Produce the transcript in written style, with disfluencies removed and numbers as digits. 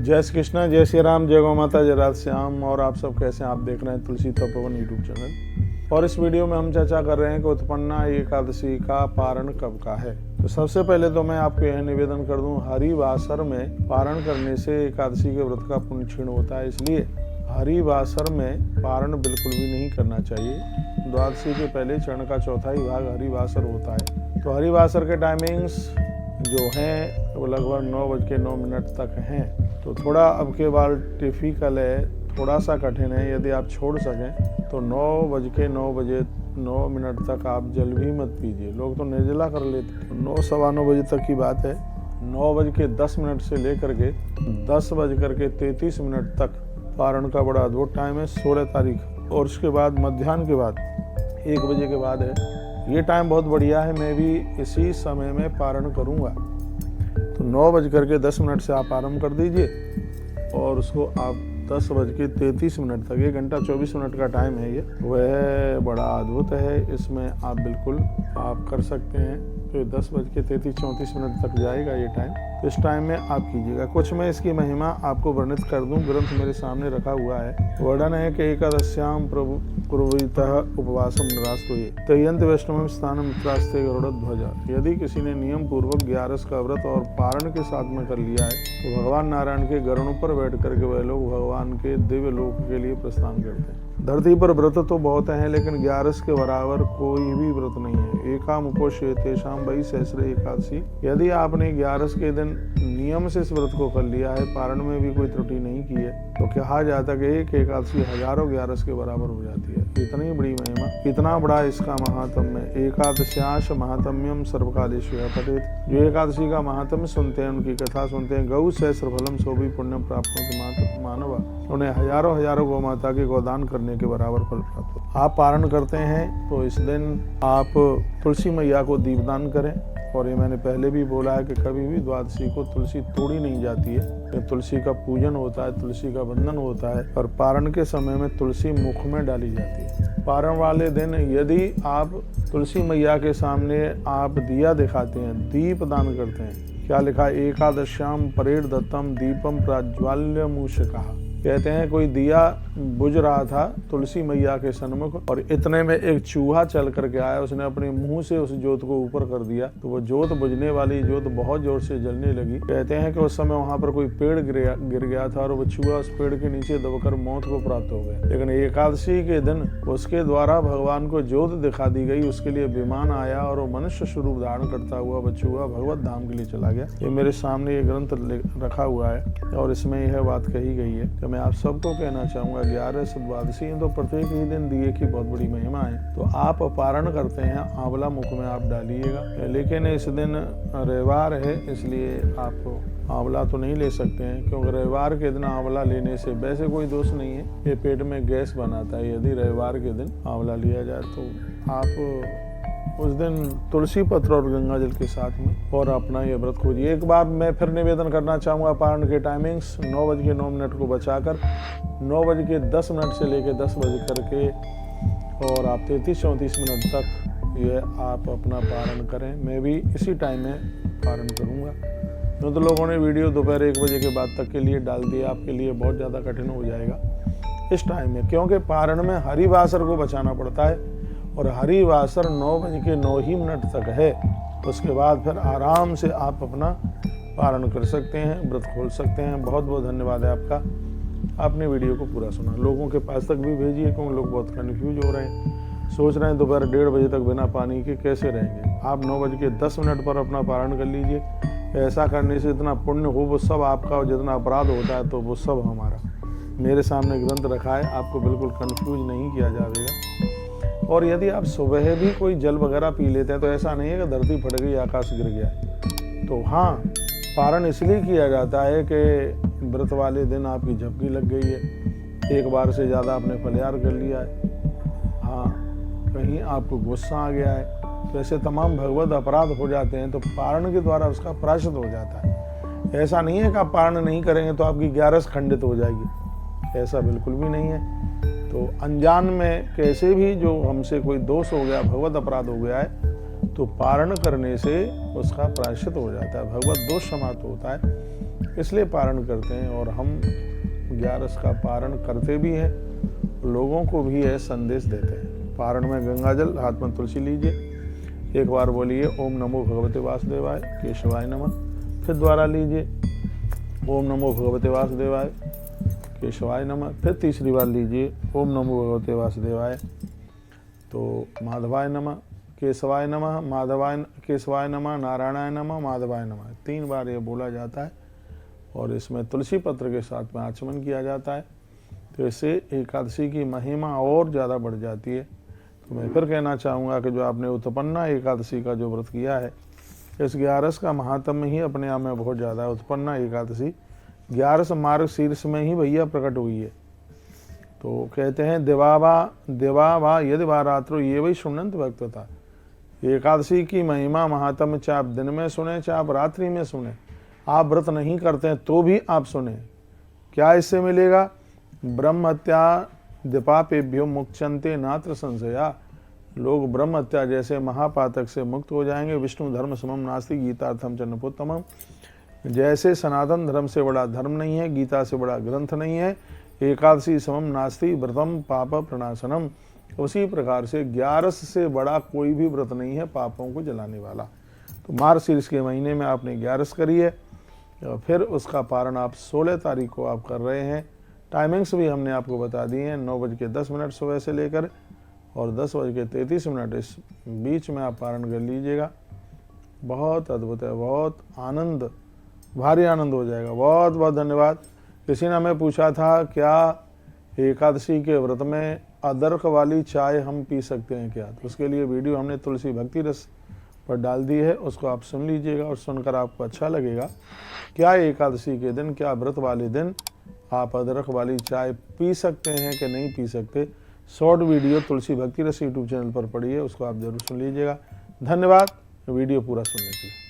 जय श्री कृष्ण, जय श्री राम, जय गौ माता, जय राधे श्याम। और आप सब कैसे हैं? आप देख रहे हैं तुलसी तपोवन यूट्यूब चैनल। और इस वीडियो में हम चर्चा कर रहे हैं कि उत्पन्ना एकादशी का पारण कब का है। तो सबसे पहले तो मैं आपको यह निवेदन कर दूं, हरिवासर में पारण करने से एकादशी के व्रत का पुण्य क्षीण होता है, इसलिए हरिवासर में पारण बिल्कुल भी नहीं करना चाहिए। द्वादशी के पहले चरण का चौथा ही भाग हरिवासर होता है। तो हरिवासर के टाइमिंग्स जो हैं वो लगभग 9:09 तक हैं। तो थोड़ा अब के बाद टिपिकल है, थोड़ा सा कठिन है। यदि आप छोड़ सकें तो 9:09 तक आप जल भी मत पीजिए। लोग तो निर्जला कर लेते हैं। 9 सवा 9 बजे तक की बात है। 9:10 से लेकर के 10:33 तक पारण का बड़ा अद्भुत टाइम है, 16 तारीख। और उसके बाद मध्याह्न के बाद 1 बजे के बाद है। ये टाइम बहुत बढ़िया है, मैं भी इसी समय में पारण करूँगा। तो 9:10 से आप आरंभ कर दीजिए और उसको आप 10:33 तक, 1 घंटा 24 मिनट का टाइम है ये, वह बड़ा अद्भुत है। इसमें आप बिल्कुल आप कर सकते हैं। तो 10:33-34 तक जाएगा ये टाइम। तो इस टाइम में आप कीजिएगा। कुछ मैं इसकी महिमा आपको वर्णित कर दूं, ग्रंथ मेरे सामने रखा हुआ है। वर्णन है कि एकादश्याम प्रभु कुर्वीतः उपवासम निरास्तुये तयंत वैष्णव स्थानम मित्रास्ते गरुड़ध्वजा। यदि किसी ने नियम पूर्वक 11 का व्रत और पारण के साथ में कर लिया है तो भगवान नारायण के गरुड़ पर बैठ करके वह लोग भगवान के दिव्य लोक के लिए प्रस्थान करते हैं। धरती पर व्रत तो बहुत हैं, लेकिन 11 के बराबर कोई भी व्रत नहीं है। एकाम उपोष्य तेषाम वही सहस्रे एकादशी। यदि आपने 11 के दिन नियम से इस व्रत को कर लिया है, पारण में भी कोई त्रुटि नहीं की है, तो कहा जाता है कि एक एकादशी हजारों 11 के बराबर हो जाती है। इतनी बड़ी महिमा, इतना बड़ा इसका महात्म्य। एकादश्याश महात्म्यम सर्वकालेषु पठेत। जो एकादशी का महात्म्य सुनते हैं, उनकी कथा सुनते हैं, गौ सहस्र फलम सो भी पुण्यम प्राप्त मानवा, उन्हें हजारों गौ माता के गोदान करने के बराबर फल प्राप्त हो। आप पारण करते हैं तो इस दिन आप तुलसी मैया को दीपदान करें। और ये मैंने पहले भी बोला है कि कभी भी द्वादशी को तुलसी तोड़ी नहीं जाती है। तुलसी का पूजन होता है, तुलसी का वंदन होता है। और पारण के समय में तुलसी मुख में डाली जाती है। पारण वाले दिन यदि आप तुलसी मैया के सामने आप दिया दिखाते हैं, दीप दान करते हैं, क्या लिखा, एकादश्याम परेड दत्तम दीपम प्राज्वाल्य मूषकः। कहते हैं कोई दिया बुझ रहा था तुलसी मैया के सन्मुख और इतने में एक चूहा चल करके आया, उसने अपने मुंह से उस जोत को ऊपर कर दिया। तो वो जोत बुझने वाली जोत बहुत जोर से जलने लगी। कहते हैं कि उस समय वहां पर कोई पेड़ गिर गया था और वो चूहा उस पेड़ के नीचे दबकर मौत को प्राप्त हो गया। लेकिन एकादशी के दिन उसके द्वारा भगवान को जोत दिखा दी गई, उसके लिए विमान आया और वो मनुष्य स्वरूप धारण करता हुआ वो चूहा भगवत धाम के लिए चला गया। ये मेरे सामने ये ग्रंथ रखा हुआ है और इसमें यह बात कही गई है। मैं आप सबको कहना चाहूँगा 11 द्वादशी तो प्रत्येक ही दिन दिए की बहुत बड़ी महिमा है। तो आप पारण करते हैं, आंवला मुख में आप डालिएगा। लेकिन इस दिन रविवार है, इसलिए आप आंवला तो नहीं ले सकते हैं, क्योंकि रविवार के दिन आंवला लेने से वैसे कोई दोष नहीं है, ये पेट में गैस बनाता है। यदि रविवार के दिन आंवला लिया जाए तो आप उस दिन तुलसी पत्र और गंगा जल के साथ में और अपना ये व्रत खोजिए। एक बार मैं फिर निवेदन करना चाहूँगा, पारण के टाइमिंग्स 9:09 को बचाकर 9:10 से लेकर 10 बजे करके और आप 33-34 मिनट तक ये आप अपना पारण करें। मैं भी इसी टाइम में पारण करूँगा। तो लोगों ने वीडियो दोपहर 1 बजे के बाद तक के लिए डाल दिया, आपके लिए बहुत ज़्यादा कठिन हो जाएगा इस टाइम में, क्योंकि पारण में हरिवासर को बचाना पड़ता है और हरिवासर 9:09 तक है। उसके बाद फिर आराम से आप अपना पारण कर सकते हैं, व्रत खोल सकते हैं। बहुत बहुत धन्यवाद है आपका, आपने वीडियो को पूरा सुना। लोगों के पास तक भी भेजिए, क्योंकि लोग बहुत कन्फ्यूज हो रहे हैं, सोच रहे हैं दोपहर 1:30 बजे तक बिना पानी के कैसे रहेंगे। आप 9:10 पर अपना पारण कर लीजिए। ऐसा करने से इतना पुण्य हो वो सब आपका, और जितना अपराध होता है तो वो सब हमारा। मेरे सामने ग्रंथ रखा है, आपको बिल्कुल कन्फ्यूज नहीं किया जाएगा। और यदि आप सुबह भी कोई जल वगैरह पी लेते हैं तो ऐसा नहीं है कि धरती फट गई, आकाश गिर गया। तो हाँ, पारण इसलिए किया जाता है कि व्रत वाले दिन आपकी झपकी लग गई है, एक बार से ज़्यादा आपने फलिहार कर लिया है, हाँ कहीं आपको गुस्सा आ गया है, तो ऐसे तमाम भगवत अपराध हो जाते हैं। तो पारण के द्वारा उसका प्रायश्चित हो जाता है। ऐसा नहीं है कि आप पारण नहीं करेंगे तो आपकी 11 खंडित हो जाएगी, ऐसा बिल्कुल भी नहीं है। तो अनजान में कैसे भी जो हमसे कोई दोष हो गया, भगवत अपराध हो गया है, तो पारण करने से उसका प्रायश्चित हो जाता है, भगवत दोष समाप्त होता है। इसलिए पारण करते हैं और हम 11 का पारण करते भी हैं, लोगों को भी यह संदेश देते हैं। पारण में गंगा जल, हाथ में तुलसी लीजिए, एक बार बोलिए ओम नमो भगवते वासुदेवाय केशवाय नमः, फिर दोबारा लीजिए ओम नमो भगवते वासुदेवाय केशवाय नमः, फिर तीसरी बार लीजिए ओम नमो भगवते वासुदेवाय तो माधवाय नमः, केशवाय नमः, माधवाय केशवाय नमः, नारायणाय नमः, माधवाय नमः। 3 बार ये बोला जाता है और इसमें तुलसी पत्र के साथ में आचमन किया जाता है। तो इससे एकादशी की महिमा और ज़्यादा बढ़ जाती है। तो मैं फिर कहना चाहूँगा कि जो आपने उत्पन्ना एकादशी का जो व्रत किया है, इस 11 का महात्म्य ही अपने आप में बहुत ज़्यादा है। उत्पन्ना एकादशी 11 मार्ग शीर्ष में ही भैया प्रकट हुई है। तो कहते हैं देवा यदि वा रात्रो ये वही सुनंत भक्त था। एकादशी की महिमा महात्म्य चाहे आप दिन में सुने चाहे आप रात्रि में सुने, आप व्रत नहीं करते हैं तो भी आप सुने। क्या इससे मिलेगा? ब्रह्म हत्या दिपापेभ्यो मुक्चन्ते नात्र संशया। लोग ब्रह्म हत्या जैसे महापातक से मुक्त हो जाएंगे। विष्णु धर्म समम नास्ति गीतार्थम च नपुत्तमम्। जैसे सनातन धर्म से बड़ा धर्म नहीं है, गीता से बड़ा ग्रंथ नहीं है, एकादशी समम नास्ति व्रतम पाप प्रणाशनम, उसी प्रकार से 11 से बड़ा कोई भी व्रत नहीं है पापों को जलाने वाला। तो मार्गशीर्ष के महीने में आपने 11 करी है, फिर उसका पारण आप 16 तारीख को आप कर रहे हैं। टाइमिंग्स भी हमने आपको बता दी हैं, 9:10 सुबह से लेकर और 10:33 इस बीच में आप पारण कर लीजिएगा। बहुत अद्भुत है, बहुत आनंद, भारी आनंद हो जाएगा। बहुत बहुत धन्यवाद। किसी ने हमें पूछा था क्या एकादशी के व्रत में अदरक वाली चाय हम पी सकते हैं क्या? तो उसके लिए वीडियो हमने तुलसी भक्ति रस पर डाल दी है, उसको आप सुन लीजिएगा और सुनकर आपको अच्छा लगेगा। क्या एकादशी के दिन, क्या व्रत वाले दिन आप अदरक वाली चाय पी सकते हैं कि नहीं पी सकते? शॉर्ट वीडियो तुलसी भक्ति रस यूट्यूब चैनल पर पड़ी है, उसको आप जरूर सुन लीजिएगा। धन्यवाद वीडियो पूरा सुनने के लिए।